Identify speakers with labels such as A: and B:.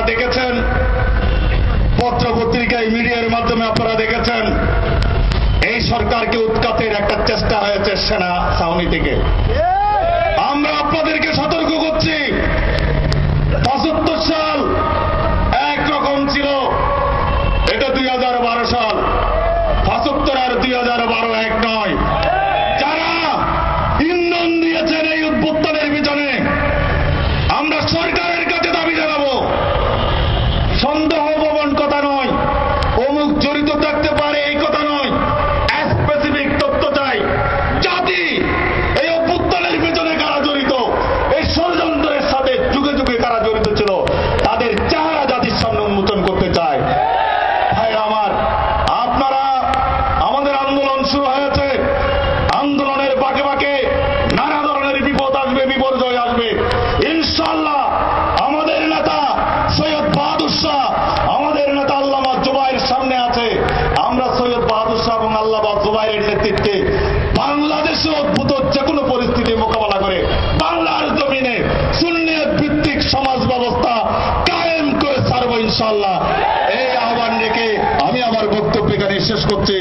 A: দেখেছেন, পত্র পত্রিকায় মিডিয়ার মাধ্যমে আপনারা দেখেছেন, এই সরকারকে উৎখাতের একটা চেষ্টা হয়েছে সেনা ছাউনি থেকে। আমরা আপনাদেরকে সতর্ক করছি, 75 সাল একরকম ছিল, এটা 2012 সাল, 75 আর 2012 এক নয়। যারা ইন্ধন দিয়েছেন এই উদ্বোধনের পিছনে, আমরা সরকারের কাছে দাবি জানাবো, সন্দেহপ্রবণ কথা নয়, অমুক জড়িত থাকতে পারে এই কথা নয়, স্পেসিফিক তথ্য চাই। জাতি এই অভ্যুত্থানের পিছনে কারা জড়িত, এই ষড়যন্ত্রের সাথে যুগে যুগে কারা জড়িত ছিল, তাদের চেহারা জাতির সামনে উন্মোচন করতে চায়। ভাই আমার, আপনারা, আমাদের আন্দোলন শুরু হয়েছে, আন্দোলনের বাঁকে বাঁকে নানা ধরনের বিপদ আসবে, বিপর্যয় আসবে। ইনশাআল্লাহ আমাদের নেতা সৈয়দ বাহাদুর শাহ, আমাদের নেতা আল্লামা জুবাইর সামনে আছে। আমরা সৈয়দ বাহাদুর শাহ এবং আল্লামা জুবাইরের নেতৃত্বে বাংলাদেশে উদ্ভূত যে কোনো পরিস্থিতি মোকাবেলা করে বাংলার জমিনে সুন্নিয়ত ভিত্তিক সমাজ ব্যবস্থা কায়েম করে ছাড়ব ইনশাআল্লাহ। এই আহ্বান রেখে আমি আমার বক্তব্য এখানে শেষ করছি।